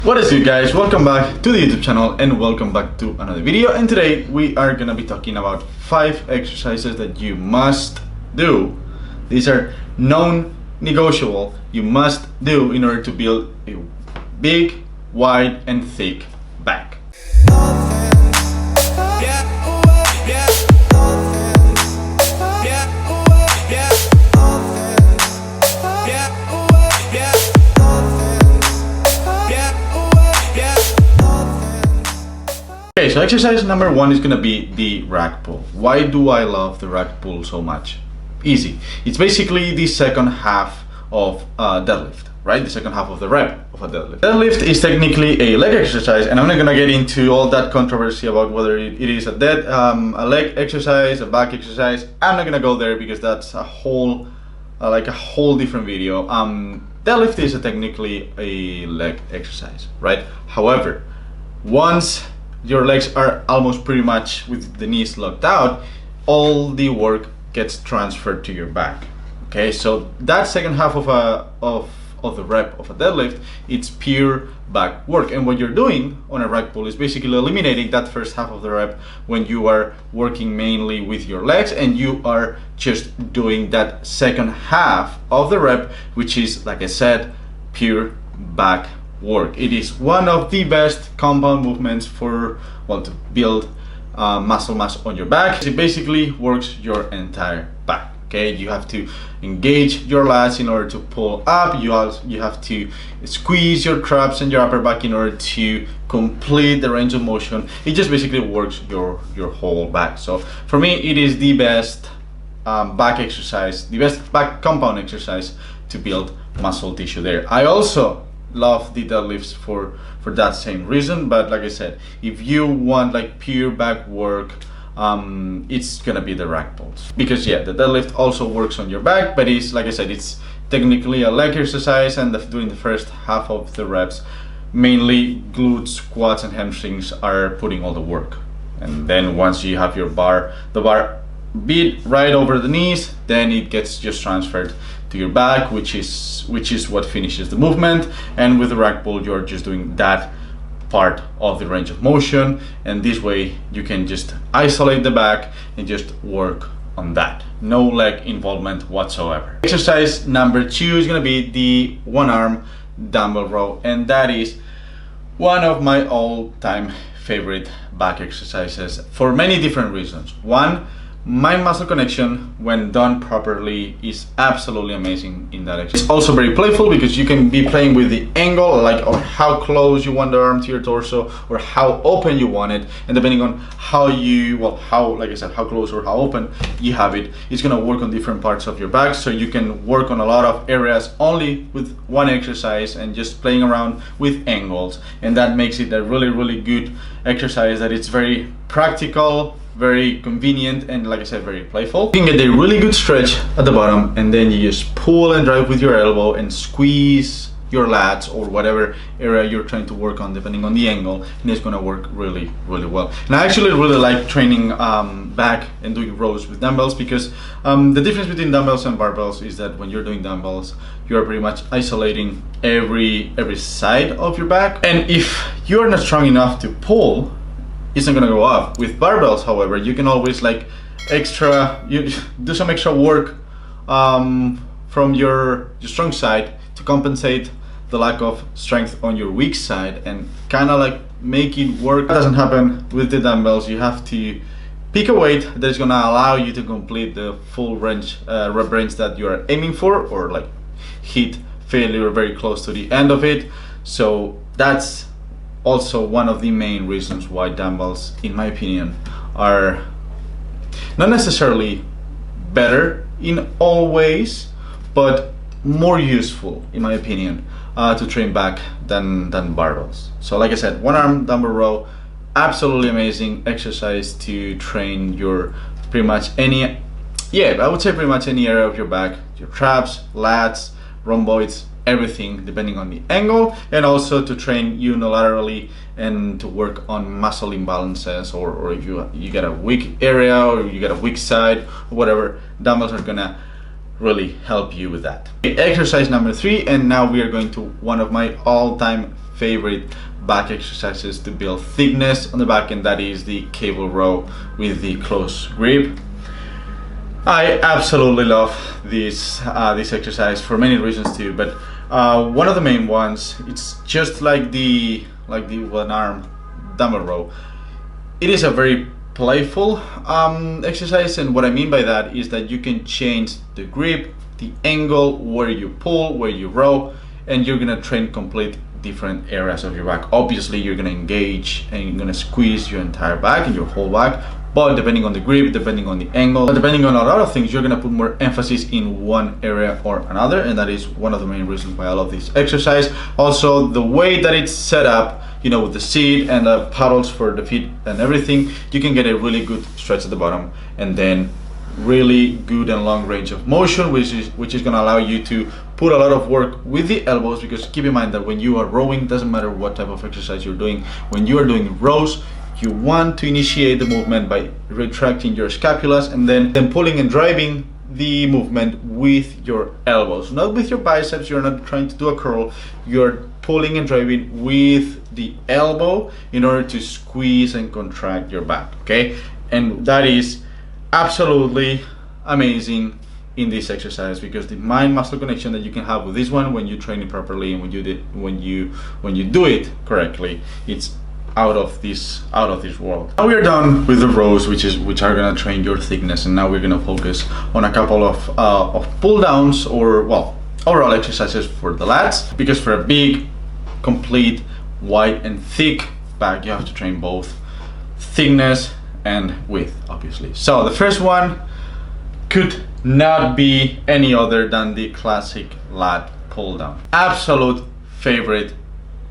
What is it, guys? Welcome back to the YouTube channel and welcome back to another video. And today we are gonna be talking about 5 exercises that you must do. These are non-negotiable. You must do in order to build a big, wide and thick back. Okay, so exercise number 1 is gonna be the rack pull. Why do I love the rack pull so much? Easy. It's basically the second half of a deadlift, right? The second half of the rep of a deadlift. Deadlift is technically a leg exercise, and I'm not gonna get into all that controversy about whether it is a leg exercise, a back exercise. I'm not gonna go there because that's a whole, like a whole different video. Deadlift is technically a leg exercise, right? However, once your legs are almost pretty much with the knees locked out, all the work gets transferred to your back. Okay, so that second half of the rep of a deadlift, it's pure back work. And what you're doing on a rack pull is basically eliminating that first half of the rep when you are working mainly with your legs, and you are just doing that second half of the rep, which is, like I said, pure back work. It is one of the best compound movements for, well, to build muscle mass on your back. It basically works your entire back. Okay, you have to engage your lats in order to pull up. You have to squeeze your traps and your upper back in order to complete the range of motion. It just basically works your whole back. So for me, it is the best back exercise, the best back compound exercise to build muscle tissue there. I also love the deadlifts for that same reason, but like I said, if you want like pure back work, it's gonna be the rack pulls, because yeah, the deadlift also works on your back, but it's, like I said, it's technically a leg exercise, and during the first half of the reps, mainly glutes, quads and hamstrings are putting all the work. And then once you have your the bar beat right over the knees, then it gets just transferred to your back, which is what finishes the movement. And with the rack pull, you're just doing that part of the range of motion, and this way you can just isolate the back and just work on that. No leg involvement whatsoever. Exercise number 2 is going to be the one arm dumbbell row, and that is one of my all-time favorite back exercises for many different reasons. One, mind muscle connection when done properly is absolutely amazing in that exercise. It's also very playful because you can be playing with the angle, like, or how close you want the arm to your torso, or how open you want it, and depending on how you, well, how, like I said, how close or how open you have it, it's gonna work on different parts of your back. So you can work on a lot of areas only with one exercise and just playing around with angles, and that makes it a really good exercise that it's very practical, very convenient, and like I said, very playful. You can get a really good stretch at the bottom, and then you just pull and drive with your elbow and squeeze your lats or whatever area you're trying to work on, depending on the angle, and it's going to work really well. And I actually really like training back and doing rows with dumbbells, because the difference between dumbbells and barbells is that when you're doing dumbbells, you're pretty much isolating every side of your back, and if you're not strong enough to pull, it's not gonna go up. With barbells, however, you can always like you do some extra work from your strong side to compensate the lack of strength on your weak side, and kind of like make it work. That doesn't happen with the dumbbells. You have to pick a weight that's gonna allow you to complete the full range, rep range that you are aiming for, or like hit failure very close to the end of it. So that's also one of the main reasons why dumbbells, in my opinion, are not necessarily better in all ways, but more useful, in my opinion, to train back than barbells. So like I said, one arm dumbbell row, absolutely amazing exercise to train your pretty much any, yeah, I would say pretty much any area of your back, your traps, lats, rhomboids, everything depending on the angle, and also to train unilaterally and to work on muscle imbalances, or if you get a weak area or you get a weak side or whatever, dumbbells are gonna really help you with that. Exercise number 3, and now we are going to one of my all-time favorite back exercises to build thickness on the back, and that is the cable row with the close grip. I absolutely love this exercise for many reasons too, but one of the main ones, it's just like the one arm dumbbell row. It is a very playful exercise, and what I mean by that is that you can change the grip, the angle, where you pull, where you row, and you're gonna train complete different areas of your back. Obviously you're gonna engage and you're gonna squeeze your entire back and your whole back, but depending on the grip, depending on the angle, depending on a lot of things, you're gonna put more emphasis in one area or another, and that is one of the main reasons why I love this exercise. Also, the way that it's set up, you know, with the seat and the paddles for the feet and everything, you can get a really good stretch at the bottom, and then really good and long range of motion, which is going to allow you to put a lot of work with the elbows, because keep in mind that when you are rowing, doesn't matter what type of exercise you're doing, when you are doing rows, you want to initiate the movement by retracting your scapulas and then pulling and driving the movement with your elbows, not with your biceps. You're not trying to do a curl, you're pulling and driving with the elbow in order to squeeze and contract your back, okay? And that is absolutely amazing in this exercise, because the mind muscle connection that you can have with this one when you train it properly and when you do it correctly, it's out of this world. Now we're done with the rows, which are gonna train your thickness, and now we're gonna focus on a couple of pull downs, or well, overall exercises for the lats, because for a big, complete, wide and thick back, you have to train both thickness and width, obviously. So the first one could not be any other than the classic lat pull down. Absolute favorite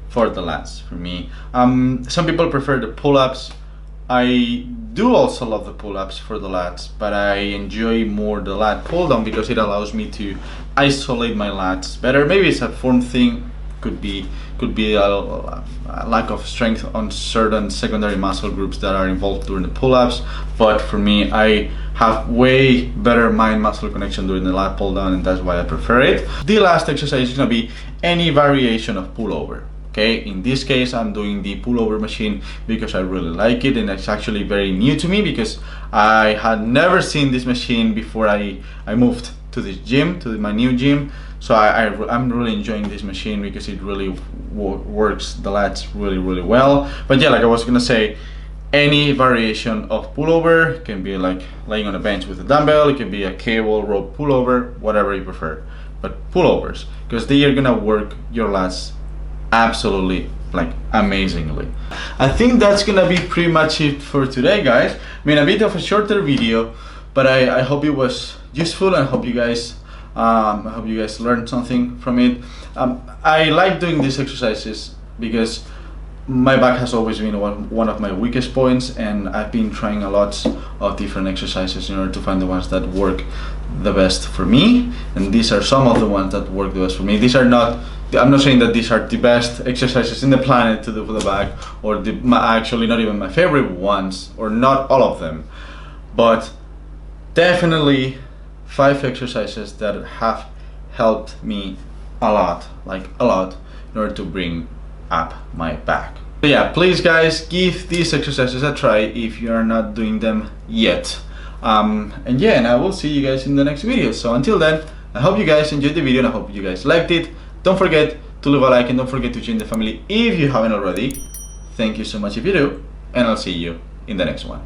for the lats for me. Some people prefer the pull-ups. I do also love the pull-ups for the lats, but I enjoy more the lat pull down because it allows me to isolate my lats better. Maybe it's a form thing, could be a lack of strength on certain secondary muscle groups that are involved during the pull-ups, but for me, I have way better mind muscle connection during the lat pull down, and that's why I prefer it. The last exercise is gonna be any variation of pullover. Okay, in this case I'm doing the pullover machine because I really like it, and it's actually very new to me because I had never seen this machine before I moved to this gym, to my new gym. So I'm really enjoying this machine because it really works the lats really well. But yeah, like I was gonna say, any variation of pullover can be like laying on a bench with a dumbbell, it can be a cable rope pullover, whatever you prefer, but pullovers, because they are gonna work your lats absolutely like amazingly. I think that's gonna be pretty much it for today, guys. I mean, a bit of a shorter video, but I hope it was useful, and I hope you guys learned something from it. I like doing these exercises because my back has always been one of my weakest points, and I've been trying a lot of different exercises in order to find the ones that work the best for me, and these are some of the ones that work the best for me. These are not, I'm not saying that these are the best exercises in the planet to do for the back, or actually not even my favorite ones, or not all of them, but definitely 5 exercises that have helped me a lot, like a lot, in order to bring up my back. So yeah, please guys, give these exercises a try if you are not doing them yet. And yeah, and I will see you guys in the next video. So until then, I hope you guys enjoyed the video and I hope you guys liked it. Don't forget to leave a like and don't forget to join the family if you haven't already. Thank you so much if you do, and I'll see you in the next one.